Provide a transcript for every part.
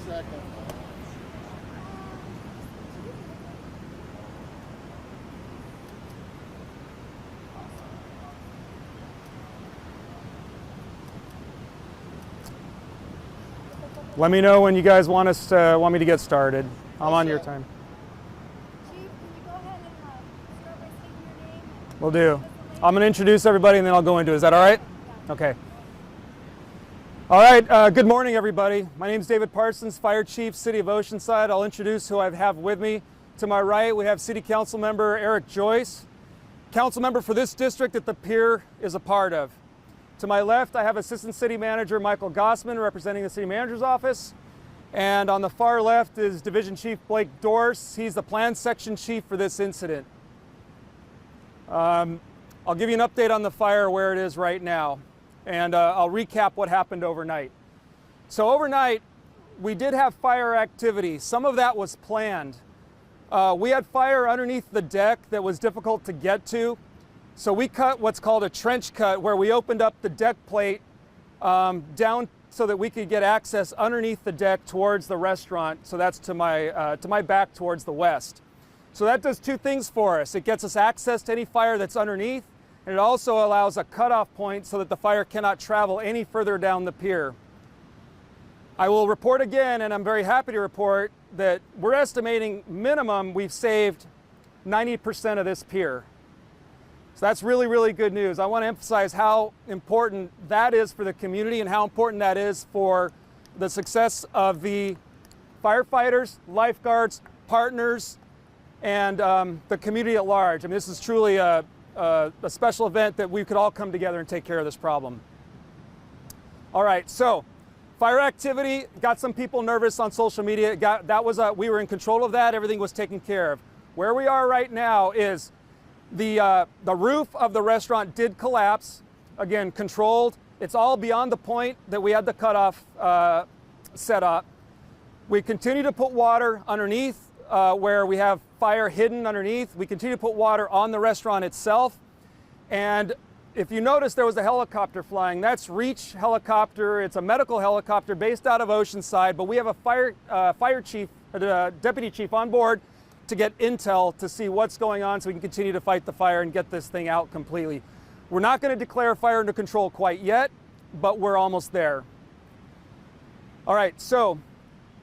second. Let me know when you guys want me to get started. I'm on your time. Chief, can you go ahead and start by stating your name? Will do. I'm going to introduce everybody and then I'll go into it. Is that all right? Okay. All right. Good morning, everybody. My name is David Parsons, Fire Chief, City of Oceanside. I'll introduce who I have with me. To my right, we have City Council Member Eric Joyce, Council Member for this district that the Pier is a part of. To my left, I have Assistant City Manager Michael Gossman representing the City Manager's Office. And on the far left is Division Chief Blake Dorse. He's the Plan Section Chief for this incident. I'll give you an update on the fire where it is right now. And I'll recap what happened overnight. So overnight, we did have fire activity. Some of that was planned. We had fire underneath the deck that was difficult to get to. So we cut what's called a trench cut, where we opened up the deck plate down so that we could get access underneath the deck towards the restaurant. So that's to my back towards the west. So that does two things for us. It gets us access to any fire that's underneath, and it also allows a cutoff point so that the fire cannot travel any further down the pier. I will report again, and I'm very happy to report that we're estimating minimum we've saved 90% of this pier. So that's really, really good news. I want to emphasize how important that is for the community and how important that is for the success of the firefighters, lifeguards, partners, and the community at large. I mean, this is truly a special event that we could all come together and take care of this problem. All right, so fire activity got some people nervous on social media. We were in control of that. Everything was taken care of. Where we are right now is the roof of the restaurant did collapse. Again, controlled. It's all beyond the point that we had the cutoff set up. We continue to put water underneath where we have fire hidden underneath. We continue to put water on the restaurant itself. And if you notice, there was a helicopter flying. That's Reach helicopter. It's a medical helicopter based out of Oceanside, but we have a fire chief, deputy chief on board to get intel to see what's going on so we can continue to fight the fire and get this thing out completely. We're not going to declare fire under control quite yet, but we're almost there. All right, so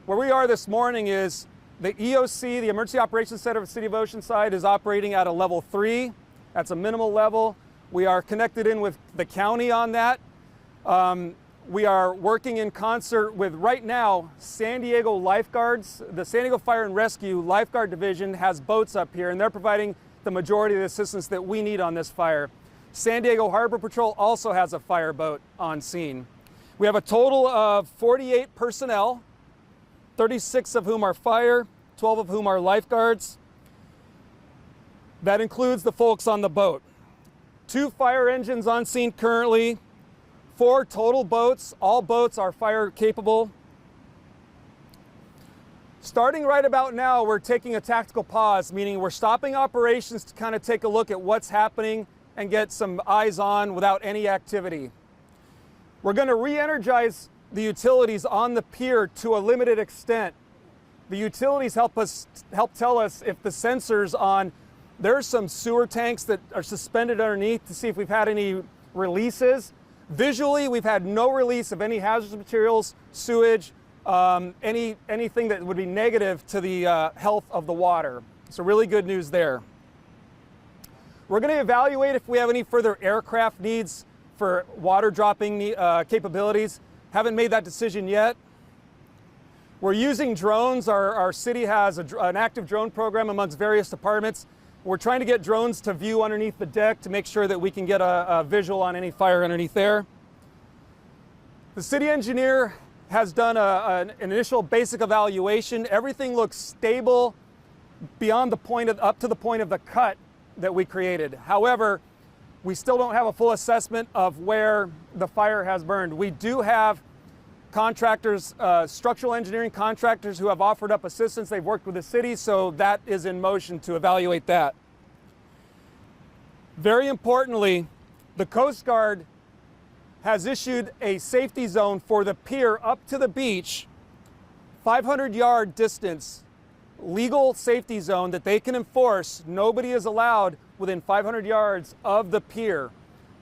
where we are this morning is the EOC, the Emergency Operations Center of the City of Oceanside, is operating at a level 3. That's a minimal level. We are connected in with the county on that. We are working in concert with, right now, San Diego lifeguards. The San Diego Fire and Rescue Lifeguard Division has boats up here, and they're providing the majority of the assistance that we need on this fire. San Diego Harbor Patrol also has a fire boat on scene. We have a total of 48 personnel, 36 of whom are fire, 12 of whom are lifeguards. That includes the folks on the boat. 2 fire engines on scene currently, 4 total boats. All boats are fire capable. Starting right about now, we're taking a tactical pause, meaning we're stopping operations to kind of take a look at what's happening and get some eyes on without any activity. We're going to re-energize the utilities on the pier to a limited extent. The utilities help tell us if the sensors on, there's some sewer tanks that are suspended underneath to see if we've had any releases. Visually, we've had no release of any hazardous materials, sewage, anything that would be negative to the health of the water. So really good news there. We're going to evaluate if we have any further aircraft needs for water dropping capabilities. Haven't made that decision yet. We're using drones. Our city has an active drone program amongst various departments. We're trying to get drones to view underneath the deck to make sure that we can get a visual on any fire underneath there. The city engineer has done an initial basic evaluation. Everything looks stable beyond the point of, up to the point of the cut that we created. However, we still don't have a full assessment of where the fire has burned. We do have contractors, structural engineering contractors who have offered up assistance. They've worked with the city, so that is in motion to evaluate that. Very importantly, the Coast Guard has issued a safety zone for the pier up to the beach 500-yard distance legal safety zone that they can enforce. Nobody is allowed within 500 yards of the pier.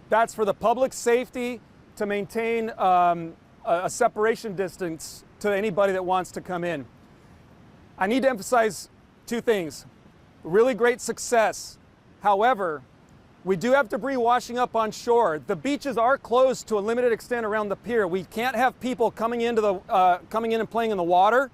That's for the public safety, to maintain a separation distance to anybody that wants to come in. I need to emphasize two things. Really great success. However, we do have debris washing up on shore. The beaches are closed to a limited extent around the pier. We can't have people coming in and playing in the water.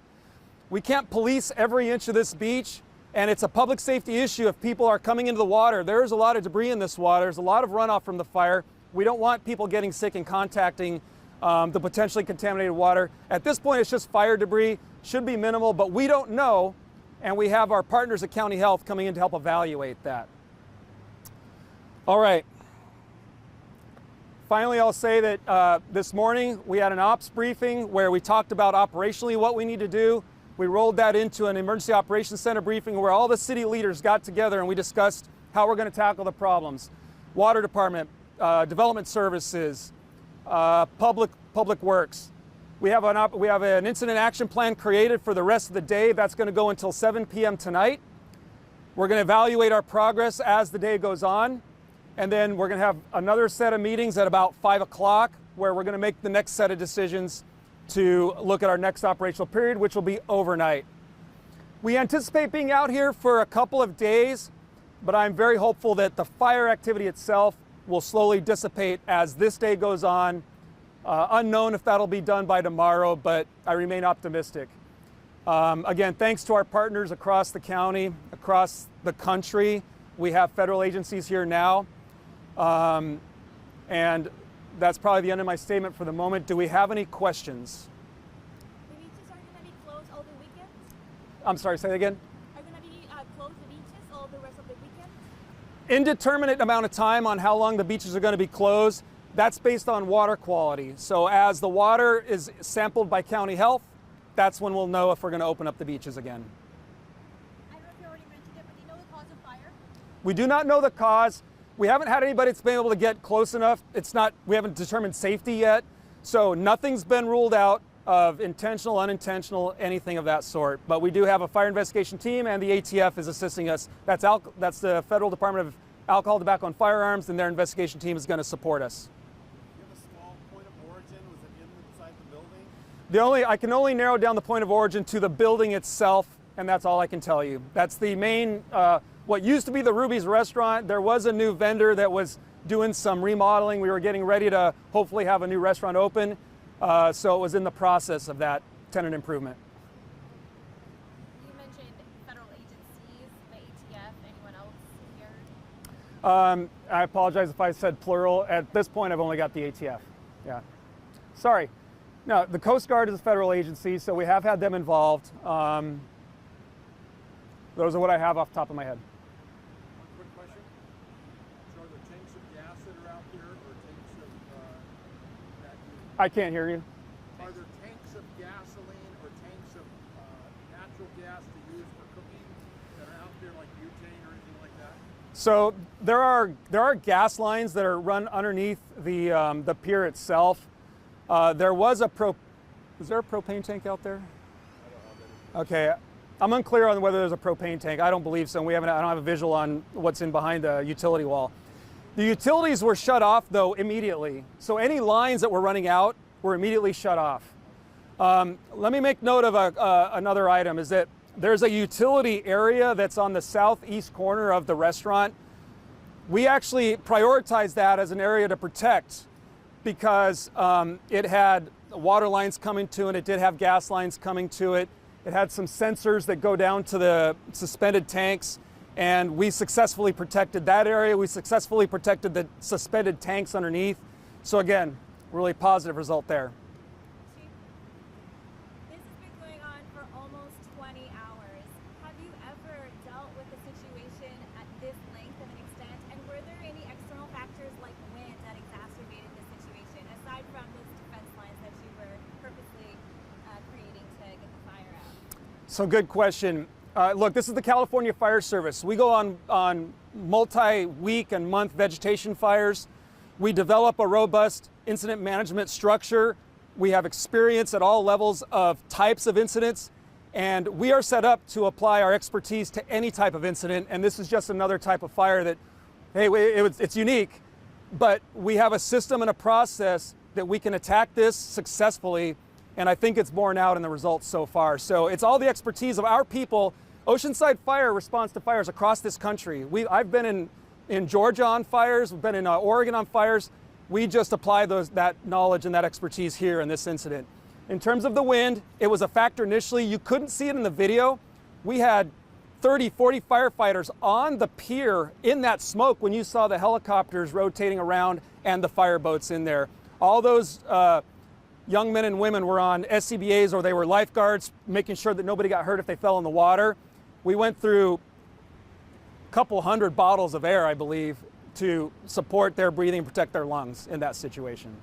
We can't police every inch of this beach, and it's a public safety issue if people are coming into the water. There's a lot of debris in this water. There's a lot of runoff from the fire. We don't want people getting sick and contacting the potentially contaminated water. At this point, it's just fire debris. Should be minimal, but we don't know, and we have our partners at County Health coming in to help evaluate that. All right. Finally, I'll say that this morning we had an ops briefing where we talked about operationally what we need to do. We rolled that into an emergency operations center briefing where all the city leaders got together and we discussed how we're going to tackle the problems. Water department, development services, public works. We have an incident action plan created for the rest of the day. That's going to go until 7 p.m. tonight. We're going to evaluate our progress as the day goes on. And then we're going to have another set of meetings at about 5 o'clock where we're going to make the next set of decisions to look at our next operational period, which will be overnight. We anticipate being out here for a couple of days, but I'm very hopeful that the fire activity itself will slowly dissipate as this day goes on. Unknown if that'll be done by tomorrow, but I remain optimistic. Again, thanks to our partners across the county, across the country. We have federal agencies here now. And that's probably the end of my statement for the moment. Do we have any questions? The beaches are going to be closed all the weekends? I'm sorry, say that again? Are going to be closed the beaches all the rest of the weekend? Indeterminate amount of time on how long the beaches are going to be closed. That's based on water quality. So as the water is sampled by County Health, that's when we'll know if we're going to open up the beaches again. I don't know if you already mentioned it, but do you know the cause of fire? We do not know the cause. We haven't had anybody that's been able to get close enough. We haven't determined safety yet. So nothing's been ruled out of intentional, unintentional, anything of that sort. But we do have a fire investigation team, and the ATF is assisting us. That's the Federal Department of Alcohol, Tobacco, and Firearms, and their investigation team is going to support us. Do you have a small point of origin? Was it inside the building? I can only narrow down the point of origin to the building itself, and that's all I can tell you. That's the main, what used to be the Ruby's restaurant. There was a new vendor that was doing some remodeling. We were getting ready to hopefully have a new restaurant open. So it was in the process of that tenant improvement. You mentioned federal agencies, the ATF, anyone else here? I apologize if I said plural. At this point, I've only got the ATF. Yeah. Sorry. No, the Coast Guard is a federal agency, so we have had them involved. Those are what I have off the top of my head. One quick question. So are there tanks of gas that are out here, or tanks of that you... I can't hear you. Are there tanks of gasoline or tanks of natural gas to use for cooking that are out there, like butane or anything like that? So there are gas lines that are run underneath the pier itself. Is there a propane tank out there? Okay, I'm unclear on whether there's a propane tank. I don't believe so. I don't have a visual on what's in behind the utility wall. The utilities were shut off though immediately. So any lines that were running out were immediately shut off. Let me make note of another item, is that there's a utility area that's on the southeast corner of the restaurant. We actually prioritized that as an area to protect because it had water lines coming to it. It did have gas lines coming to it. It had some sensors that go down to the suspended tanks, and we successfully protected that area. We successfully protected the suspended tanks underneath. So again, really positive result there. Chief, this has been going on for almost 20 hours. Have you ever dealt with a situation at this length of an extent? And were there any external factors like wind that exacerbated the situation, aside from those defense lines that you were purposely creating to get the fire out? So good question. Look, this is the California Fire Service. We go on multi-week and month vegetation fires. We develop a robust incident management structure We have experience at all levels of types of incidents, and we are set up to apply our expertise to any type of incident. And this is just another type of fire that, hey, it's unique, but we have a system and a process that we can attack this successfully, and I think it's borne out in the results so far. So it's all the expertise of our people. Oceanside Fire responds to fires across this country. I've been in Georgia on fires, we've been in Oregon on fires. We just apply that knowledge and that expertise here in this incident. In terms of the wind, it was a factor initially. You couldn't see it in the video. We had 30, 40 firefighters on the pier in that smoke when you saw the helicopters rotating around and the fire boats in there. All those young men and women were on SCBAs, or they were lifeguards, making sure that nobody got hurt if they fell in the water. We went through a couple hundred bottles of air, I believe, to support their breathing, protect their lungs in that situation.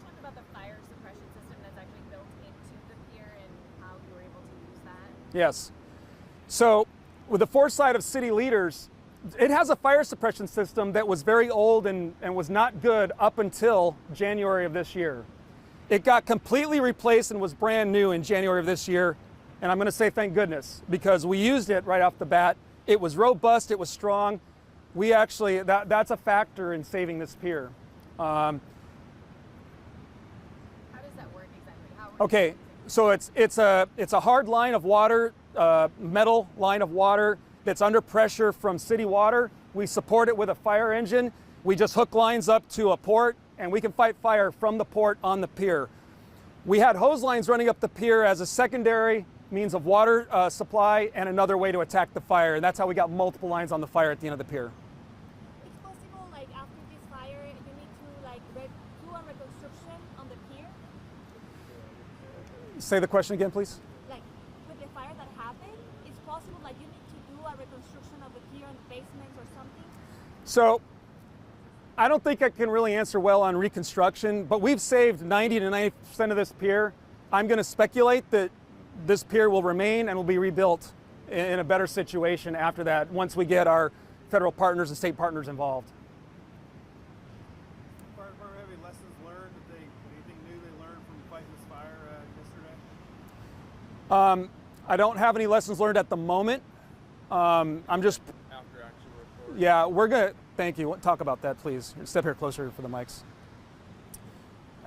Talk about the fire suppression system that's actually built into the pier and how you were able to use that. Yes. So with the foresight of city leaders, it has a fire suppression system that was very old and was not good up until January of this year. It got completely replaced and was brand new in January of this year. And I'm going to say thank goodness, because we used it right off the bat. It was robust, it was strong. We actually, that's a factor in saving this pier. How does that work exactly? Okay, so it's a hard line of water, metal line of water that's under pressure from city water. We support it with a fire engine. We just hook lines up to a port, and we can fight fire from the port on the pier. We had hose lines running up the pier as a secondary means of water supply and another way to attack the fire, and that's how we got multiple lines on the fire at the end of the pier. It's possible, like after this fire, you need to like do a reconstruction on the pier? Say the question again, please. Like with the fire that happened, it's possible like you need to do a reconstruction of the pier in the basement or something? So I don't think I can really answer well on reconstruction, but we've saved 90 to 90% of this pier. I'm going to speculate that this pier will remain and will be rebuilt in a better situation after that, once we get our federal partners and state partners involved. Fire department have any lessons learned? Anything new they learned from fighting this fire yesterday? I don't have any lessons learned at the moment. I'm just After action report. Yeah, we're gonna, thank you. Talk about that, please. Step here closer for the mics.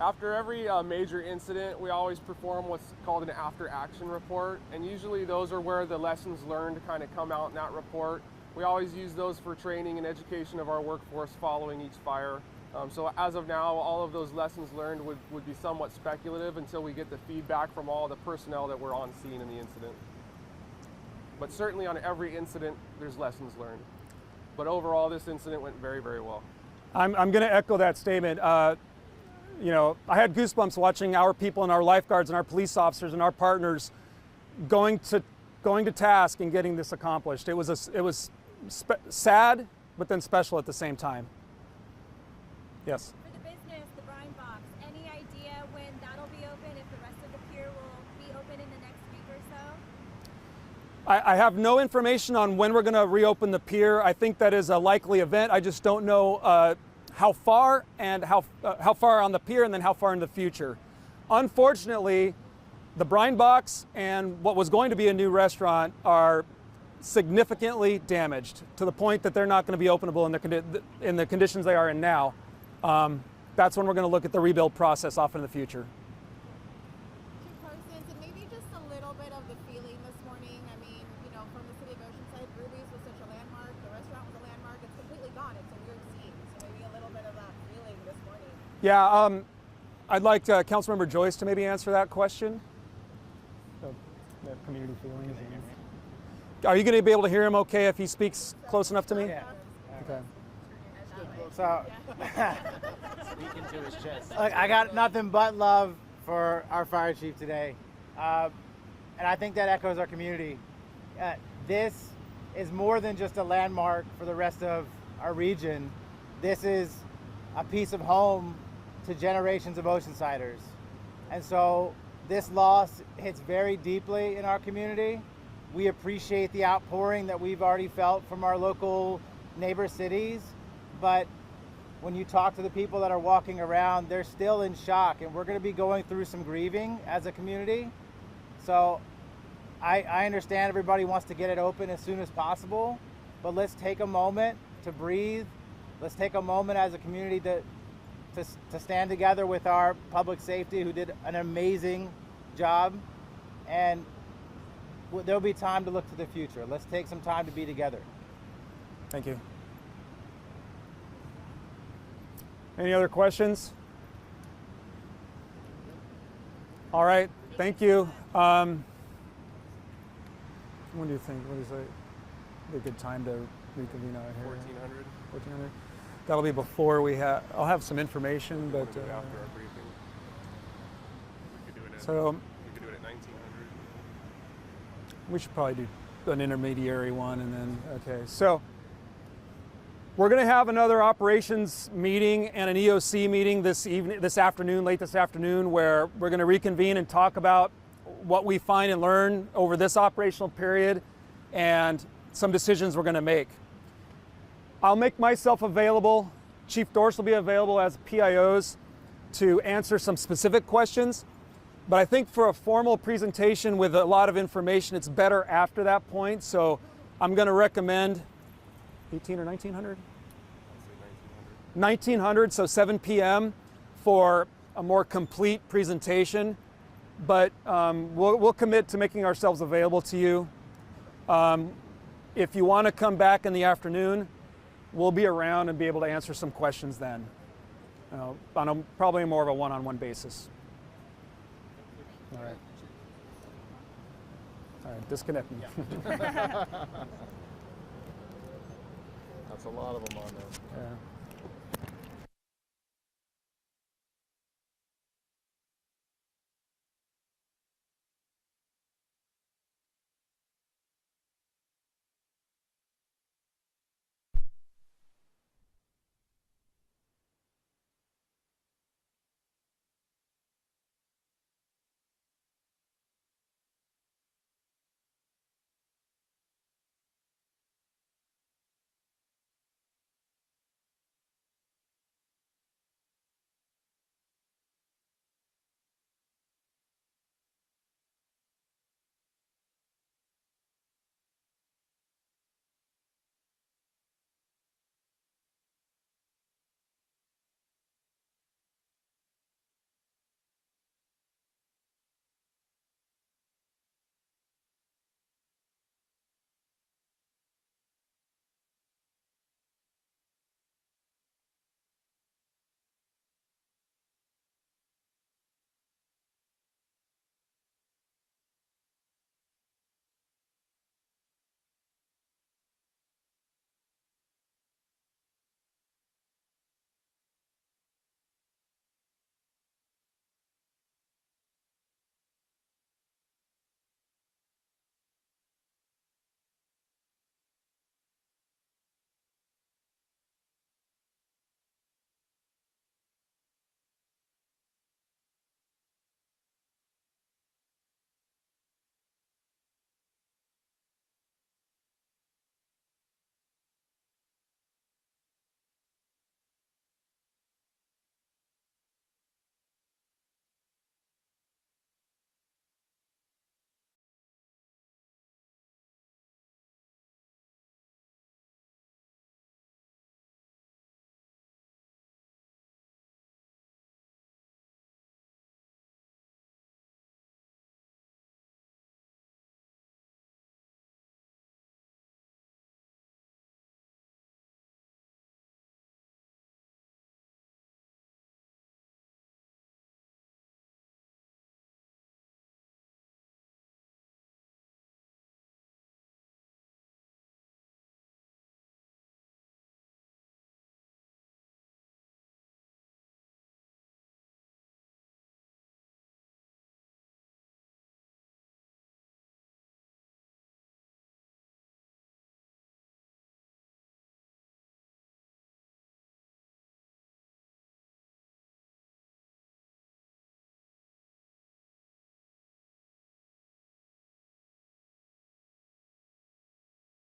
After every major incident, we always perform what's called an after action report, and usually those are where the lessons learned kind of come out in that report. We always use those for training and education of our workforce following each fire. So as of now, all of those lessons learned would be somewhat speculative until we get the feedback from all the personnel that were on scene in the incident. But certainly on every incident, there's lessons learned. But overall, this incident went very, very well. I'm going to echo that statement. You know, I had goosebumps watching our people and our lifeguards and our police officers and our partners going to task and getting this accomplished. It was sad, but then special at the same time. Yes. For the business, the brine box, any idea when that'll be open, if the rest of the pier will be open in the next week or so? I have no information on when we're going to reopen the pier. I think that is a likely event. I just don't know how far and how far on the pier and then how far in the future. Unfortunately, the brine box and what was going to be a new restaurant are significantly damaged to the point that they're not going to be openable in the conditions they are in now. That's when we're going to look at the rebuild process off in the future. Chief Parsons, and maybe just a little bit of the feeling this morning. I mean, you know, from the city of Oceanside, Ruby's was such a landmark. The restaurant was a landmark. It's completely gone. It's a weird scene. So maybe a little bit of that feeling this morning. Yeah, I'd like Councilmember Joyce to maybe answer that question. Community feelings. Are you going to be able to hear him okay if he speaks close enough to me? Yeah. Okay. So, Speak into his chest. look, I got nothing but love for our fire chief today. And I think that echoes our community. This is more than just a landmark for the rest of our region. This is a piece of home to generations of Oceansiders. And so this loss hits very deeply in our community. We appreciate the outpouring that we've already felt from our local neighbor cities, but when you talk to the people that are walking around, they're still in shock, and we're going to be going through some grieving as a community. So I understand everybody wants to get it open as soon as possible, but let's take a moment to breathe. Let's take a moment as a community to stand together with our public safety, who did an amazing job, and there'll be time to look to the future. Let's take some time to be together. Thank you. Any other questions? All right, thank you. When do you think? What is it? Be a good time to reconvene out here? 1400. 1400. That'll be before we have. I'll have some information, but After our briefing. We could do it at, so we could do it at 1900. we should probably do an intermediary one, and then okay. So we're going to have another operations meeting and an EOC meeting this afternoon, late this afternoon, where we're going to reconvene and talk about what we find and learn over this operational period and some decisions we're going to make. I'll make myself available. Chief Dorse will be available as PIOs to answer some specific questions. But I think for a formal presentation with a lot of information, it's better after that point. So I'm going to recommend 18 or 1900? 1900, so 7 p.m. for a more complete presentation. But we'll commit to making ourselves available to you. If you want to come back in the afternoon, we'll be around and be able to answer some questions then, on probably more of a one-on-one basis. All right. All right, disconnecting. That's a lot of them on there. Yeah.